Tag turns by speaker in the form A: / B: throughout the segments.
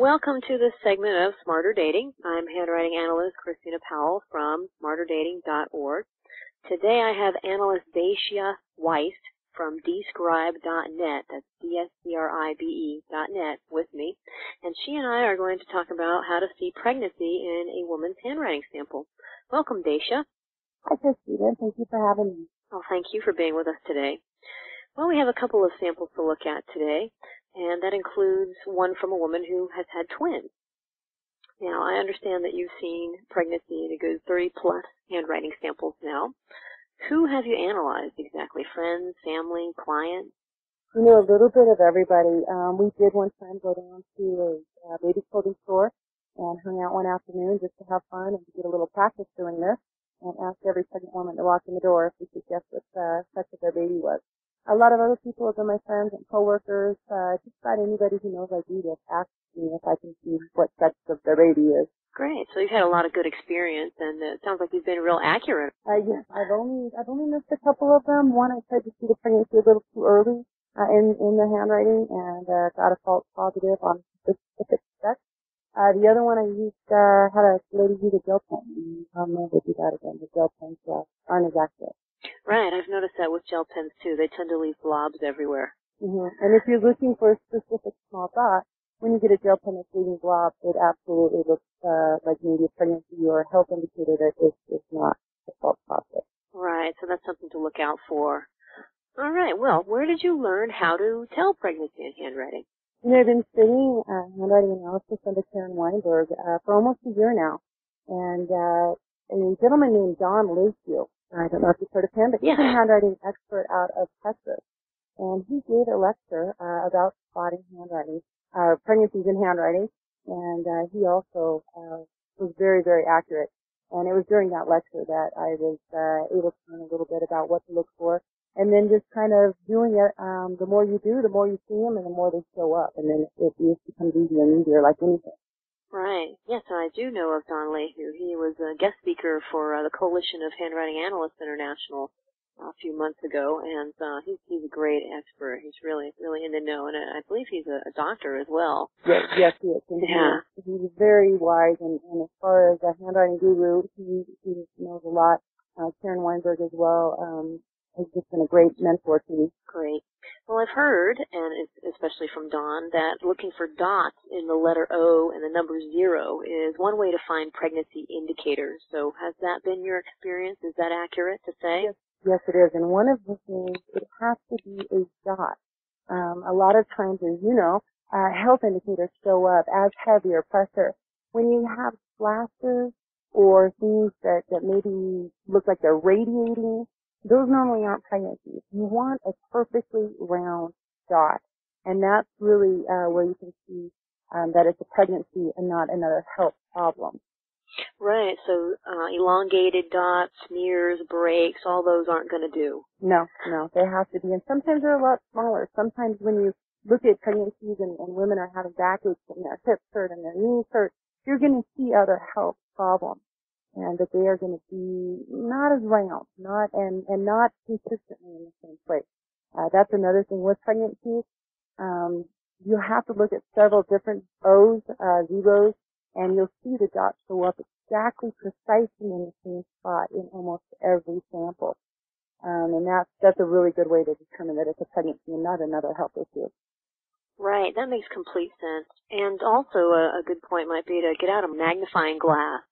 A: Welcome to this segment of Smarter Dating. I'm handwriting analyst Christina Powell from smarterdating.org. Today I have analyst Dacia Weiss from dscribe.net, that's dscribe.net, with me. And she and I are going to talk about how to see pregnancy in a woman's handwriting sample. Welcome, Dacia.
B: Hi, Christina. Thank you for having me.
A: Well, thank you for being with us today. Well, we have a couple of samples to look at today, and that includes one from a woman who has had twins. Now, I understand that you've seen pregnancy in a good 30-plus handwriting samples now. Who have you analyzed exactly? Friends, family, clients?
B: You know, a little bit of everybody. We did one time go down to a baby clothing store and hung out one afternoon just to have fun and to get a little practice doing this, and asked every pregnant woman to walk in the door if we could guess what sex of their baby was. A lot of other people have been my friends and coworkers. Just about anybody who knows I do this asked me if I can see what sex of their baby is.
A: Great. So you've had a lot of good experience, and it sounds like you've been real accurate.
B: Yes, I've only missed a couple of them. One, I tried to see the pregnancy a little too early in the handwriting and got a false positive on specific sex. The other one I used had a lady use a gel pen. I'll never do that again. The gel pens aren't as accurate.
A: Right, I've noticed that with gel pens too. They tend to leave blobs everywhere.
B: Mm-hmm. And if you're looking for a specific small dot, when you get a gel pen that's leaving blobs, it absolutely looks like maybe a pregnancy or a health indicator that it's not a false positive.
A: Right, so that's something to look out for. All right, well, where did you learn how to tell pregnancy in handwriting?
B: You know, I've been studying handwriting analysis under Karen Weinberg for almost a year now. And a gentleman named Don Lakefield, I don't know if you've heard of him, but he's a handwriting expert out of Texas. And he gave a lecture about spotting handwriting, pregnancies in handwriting, and he also was very, very accurate. And it was during that lecture that I was able to learn a little bit about what to look for, and then just kind of doing it. The more you do, the more you see them, and the more they show up, and then it becomes easier and easier, like anything.
A: Right. Yes, I do know of Don Lehue. He was a guest speaker for the Coalition of Handwriting Analysts International a few months ago, and he's a great expert. He's really in the know, and I believe he's a doctor as well.
B: Yes, he is. And
A: yeah.
B: He's very wise, and as far as a handwriting guru, he knows a lot. Karen Weinberg as well has just been a great mentor to me.
A: Great. Well, I've heard, and especially from Don, that looking for dots in the letter O and the number 0 is one way to find pregnancy indicators. So has that been your experience? Is that accurate to say?
B: Yes, it is. And one of the things, it has to be a dot. A lot of times, as you know, health indicators show up as heavier pressure. When you have flashes or things that maybe look like they're radiating, those normally aren't pregnancies. You want a perfectly round dot, and that's really where you can see that it's a pregnancy and not another health problem.
A: Right, so elongated dots, smears, breaks, all those aren't going to do.
B: No, they have to be, and sometimes they're a lot smaller. Sometimes when you look at pregnancies and women are having backaches and their hips hurt and their knees hurt, you're going to see other health problems. And that they are going to be not as round, not consistently in the same place. That's another thing with pregnancy. You have to look at several different O's, zeros, and you'll see the dots show up exactly precisely in the same spot in almost every sample. And that's a really good way to determine that it's a pregnancy and not another health issue.
A: Right, that makes complete sense. And also a good point might be to get out a magnifying glass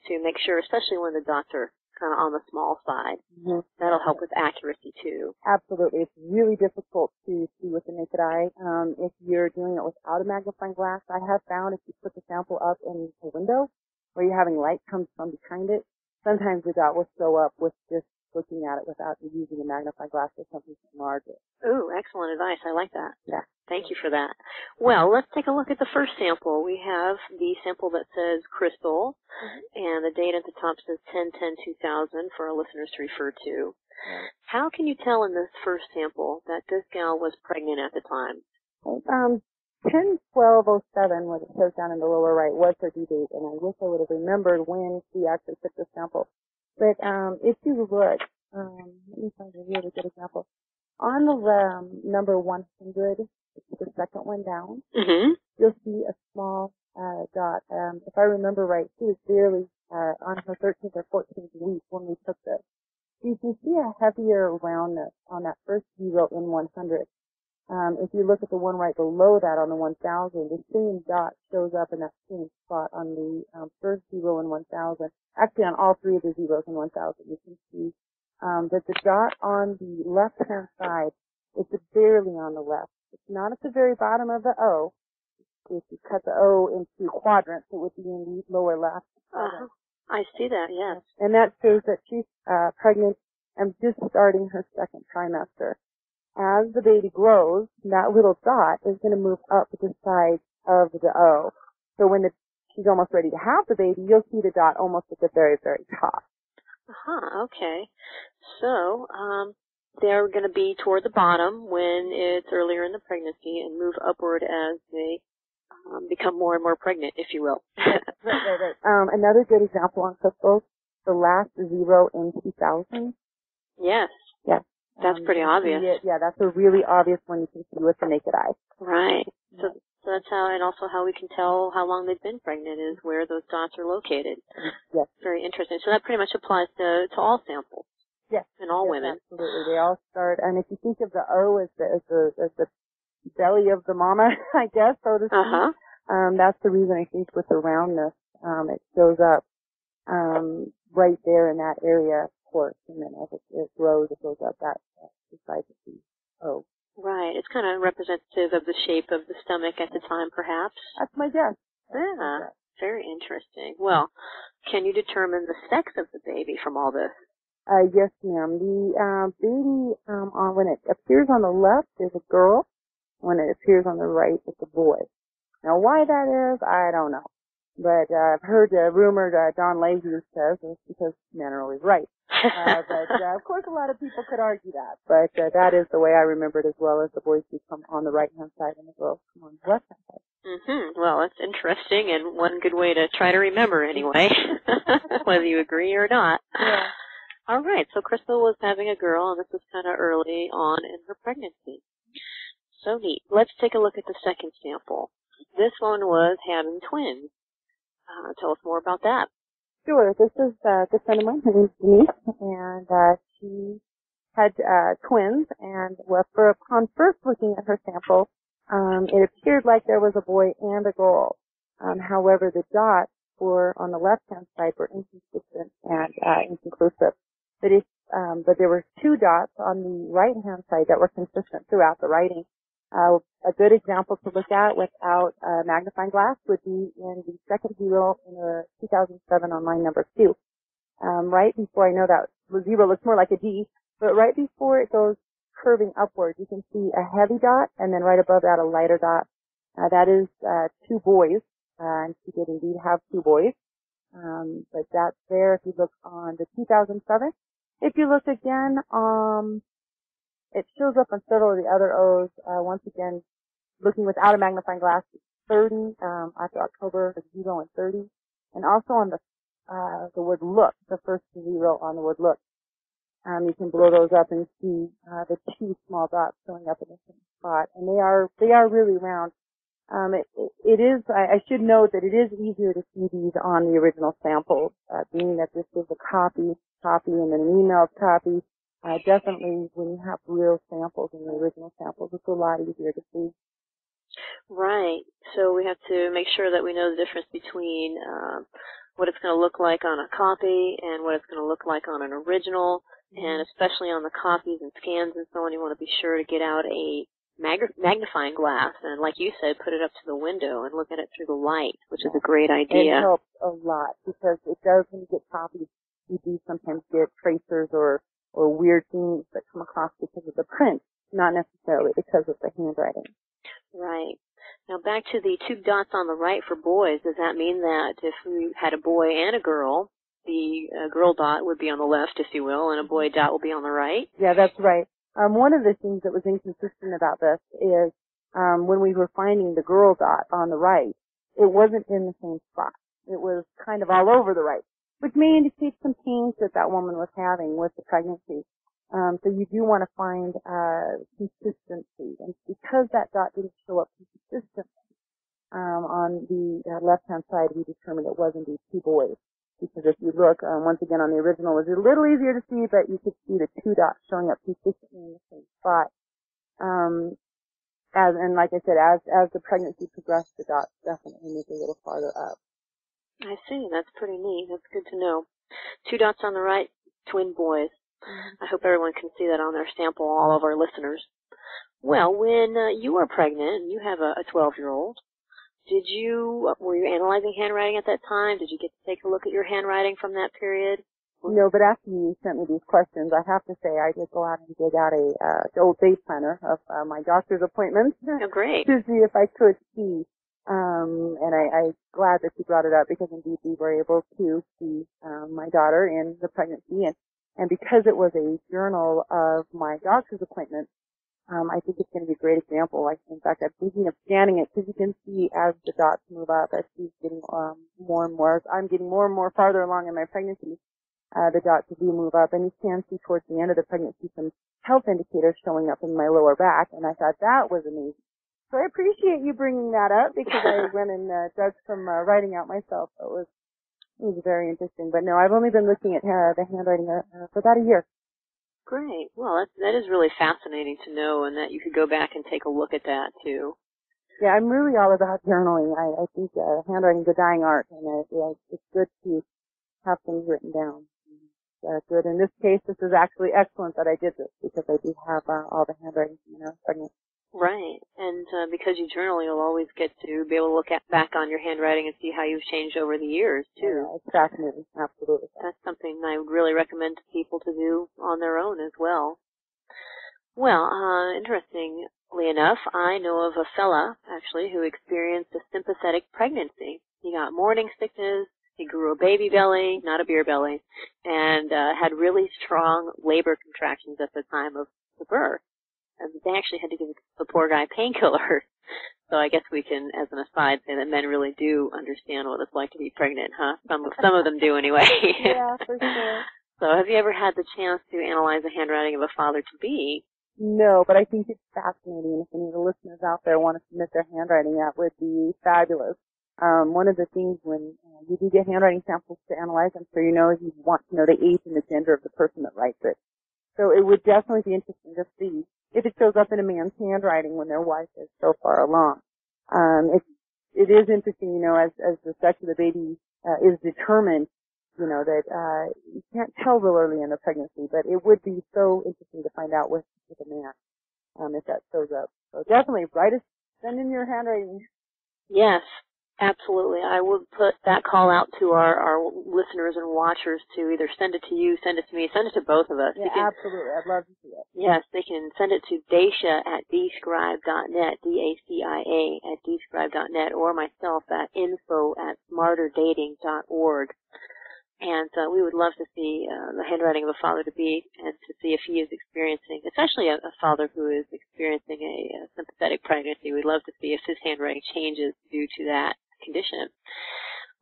A: to make sure, especially when the dots are kind of on the small side. Mm-hmm. That'll help with accuracy, too.
B: Absolutely. It's really difficult to see with the naked eye. If you're doing it without a magnifying glass, I have found if you put the sample up in a window where you're having light come from behind it, sometimes the dot will show up with just looking at it without using a magnifying glass or something larger.
A: Ooh, excellent advice. I like that.
B: Yeah.
A: Thank you for that. Well, let's take a look at the first sample. We have the sample that says crystal, and the date at the top says 10/10/2000 for our listeners to refer to. How can you tell in this first sample that this gal was pregnant at the time?
B: 10/12/07, what it shows down in the lower right, was her due date, and I wish I would have remembered when she actually took the sample. But if you look, let me find a really good example. On the number 100, the second one down, you'll see a small dot. If I remember right, she was barely on her 13th or 14th week when we took this. You can see a heavier roundness on that first 0 in 100. If you look at the one right below that on the 1000, the same dot shows up in that same spot on the first 0 in 1000. Actually, on all three of the zeros in 1000, you can see that the dot on the left-hand side is barely on the left. It's not at the very bottom of the O. If you cut the O into quadrants, it would be in the lower left.
A: I see that, yes.
B: And that shows that she's pregnant and just starting her second trimester. As the baby grows, that little dot is going to move up the side of the O. So when she's almost ready to have the baby, you'll see the dot almost at the very, very top.
A: Okay. So, they're going to be toward the bottom when it's earlier in the pregnancy and move upward as they become more and more pregnant, if you will.
B: Right. Another good example on crystals, the last 0 in 2000.
A: Yes.
B: Yes.
A: That's pretty obvious.
B: Yeah, that's a really obvious one you can see with the naked eye.
A: Right. So that's how, and also how we can tell how long they've been pregnant is where those dots are located.
B: Yes.
A: Very interesting. So that pretty much applies to all samples.
B: Yes.
A: And all women.
B: Absolutely. They all start, and if you think of the O as the belly of the mama, I guess, so to speak, that's the reason I think with the roundness, it shows up, right there in that area, of course, and then as it grows, it goes up that beside the O.
A: Right. It's kind of representative of the shape of the stomach at the time, perhaps.
B: That's my guess.
A: Yeah. Very interesting. Well, can you determine the sex of the baby from all this?
B: Yes, ma'am. The baby, when it appears on the left, is a girl. When it appears on the right, it's a boy. Now, why that is, I don't know. But I've heard rumored Don Laser says it's because men are always right. But of course, a lot of people could argue that. But that is the way I remember it, as well, as the boys do come on the right-hand side and the girls come on the left-hand side.
A: Well, that's interesting, and one good way to try to remember anyway, whether you agree or not.
B: Yeah.
A: All right, so Crystal was having a girl, and this was kind of early on in her pregnancy. So neat. Let's take a look at the second sample. This one was having twins. Tell us more about that.
B: Sure. This is a good friend of mine. Her name's Denise, and she had twins. And upon first looking at her sample, it appeared like there was a boy and a girl. However, the dots on the left-hand side were inconsistent and inconclusive. But there were two dots on the right-hand side that were consistent throughout the writing. A good example to look at without a magnifying glass would be in the second 0 in the 2007 on line number 2. Right before, I know that the 0 looks more like a D, but right before it goes curving upward, you can see a heavy dot, and then right above that a lighter dot. That is two boys, and she did indeed have two boys. But that's there if you look on the 2007. If you look again, it shows up on several of the other O's. Once again, looking without a magnifying glass, 30 after October, 0 and 30, and also on the word look, the first 0 on the word look. You can blow those up and see the two small dots showing up in the same spot, and they are really round. It is. I should note that it is easier to see these on the original samples, being that this is a copy, and then an emailed copy. Definitely, when you have real samples in the original samples, it's a lot easier to see.
A: Right. So we have to make sure that we know the difference between what it's going to look like on a copy and what it's going to look like on an original, and especially on the copies and scans and so on, you want to be sure to get out a magnifying glass and, like you said, put it up to the window and look at it through the light, which is a great idea.
B: It helps a lot because it does, when you get copies, you do sometimes get tracers or weird things that come across because of the print, not necessarily because of the handwriting. Right.
A: Now back to the two dots on the right for boys. Does that mean that if we had a boy and a girl, the girl dot would be on the left, if you will, and a boy dot will be on the right?
B: Yeah, that's right. One of the things that was inconsistent about this is when we were finding the girl dot on the right, it wasn't in the same spot. It was kind of all over the right, which may indicate some pains that woman was having with the pregnancy. So you do want to find consistency. And because that dot didn't show up consistently, on the left-hand side, we determined it was indeed two boys. Because if you look, once again, on the original, it was a little easier to see, but you could see the two dots showing up consistently in the same spot. And like I said, as the pregnancy progressed, the dots definitely moved a little farther up.
A: I see. That's pretty neat. That's good to know. Two dots on the right, twin boys. I hope everyone can see that on their sample, all of our listeners. Well, when you were pregnant, and you have a 12-year-old, were you analyzing handwriting at that time? Did you get to take a look at your handwriting from that period?
B: No, but after you sent me these questions, I have to say I did go out and dig out a old day planner of my doctor's appointments.
A: Oh, great.
B: To see if I could see. And I'm glad that you brought it up because indeed we were able to see my daughter in the pregnancy. And because it was a journal of my doctor's appointment, I think it's going to be a great example. In fact, I'm thinking of scanning it because you can see as the dots move up, as she's getting more and more, as I'm getting more and more farther along in my pregnancy, the dots do move up. And you can see towards the end of the pregnancy some health indicators showing up in my lower back. And I thought that was amazing. So I appreciate you bringing that up because I went and dug some writing out myself. So it was very interesting. But no, I've only been looking at the handwriting for about a year.
A: Great. Well, that is really fascinating to know, and that you could go back and take a look at that, too.
B: Yeah, I'm really all about journaling. I think handwriting is a dying art, and it's good to have things written down. Good. In this case, this is actually excellent that I did this, because I do have all the handwriting when I was pregnant.
A: Right. And because you journal, you'll always get to be able to look back on your handwriting and see how you've changed over the years, too.
B: Yeah, it's fascinating. Absolutely.
A: That's something I would really recommend to people to do on their own as well. Well, interestingly enough, I know of a fella, actually, who experienced a sympathetic pregnancy. He got morning sickness, he grew a baby belly, not a beer belly, and had really strong labor contractions at the time of the birth. And they actually had to give the poor guy painkillers. So I guess we can, as an aside, say that men really do understand what it's like to be pregnant, huh? Some of them do anyway.
B: Yeah, for sure.
A: So have you ever had the chance to analyze the handwriting of a father-to-be?
B: No, but I think it's fascinating. If any of the listeners out there want to submit their handwriting, that would be fabulous. One of the things when you do get handwriting samples to analyze, I'm sure you know, is you want to know the age and the gender of the person that writes it. So it would definitely be interesting to see if it shows up in a man's handwriting when their wife is so far along. It is interesting, you know, as the sex of the baby is determined, you know, that you can't tell real early in the pregnancy, but it would be so interesting to find out with a man if that shows up. So definitely, send in your handwriting.
A: Yes. Absolutely. I would put that call out to our listeners and watchers to either send it to you, send it to me, send it to both of us.
B: Yeah, absolutely. I'd love to see it.
A: Yes, they can send it to Dacia at dscribe.net, DACIA at dscribe.net, or myself at info@smarterdating.org. And we would love to see the handwriting of a father-to-be and to see if he is experiencing, especially a father who is experiencing a sympathetic pregnancy. We'd love to see if his handwriting changes due to that condition.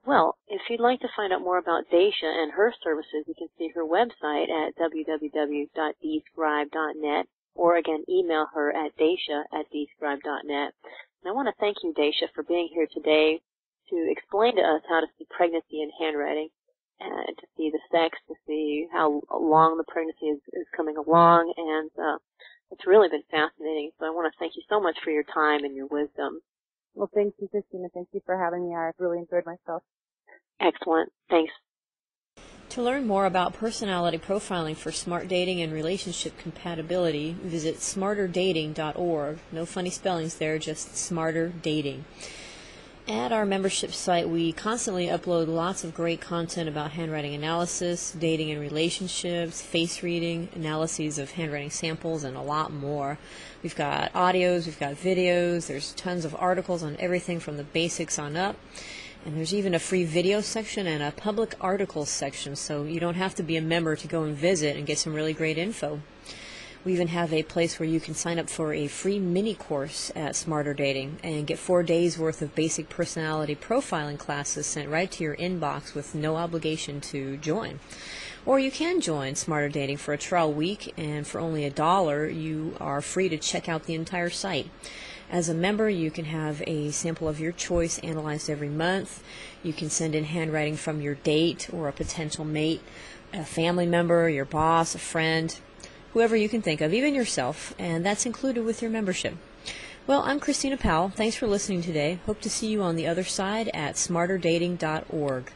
A: Well, if you'd like to find out more about Dacia and her services, you can see her website at www.dscribe.net, or again, email her at dacia@dscribe.net. And I want to thank you, Dacia, for being here today to explain to us how to see pregnancy in handwriting, and to see the sex, to see how long the pregnancy is coming along, and it's really been fascinating. So I want to thank you so much for your time and your wisdom.
B: Well, thank you, Christina. Thank you for having me. I've really enjoyed myself.
A: Excellent. Thanks.
C: To learn more about personality profiling for smart dating and relationship compatibility, visit smarterdating.org. No funny spellings there, just smarter dating. At our membership site, we constantly upload lots of great content about handwriting analysis, dating and relationships, face reading, analyses of handwriting samples, and a lot more. We've got audios, we've got videos, there's tons of articles on everything from the basics on up. And there's even a free video section and a public articles section, so you don't have to be a member to go and visit and get some really great info. We even have a place where you can sign up for a free mini course at Smarter Dating and get 4 days worth of basic personality profiling classes sent right to your inbox with no obligation to join. Or you can join Smarter Dating for a trial week, and for only $1, you are free to check out the entire site. As a member, you can have a sample of your choice analyzed every month. You can send in handwriting from your date or a potential mate, a family member, your boss, a friend, whoever you can think of, even yourself, and that's included with your membership. Well, I'm Christina Powell. Thanks for listening today. Hope to see you on the other side at smarterdating.org.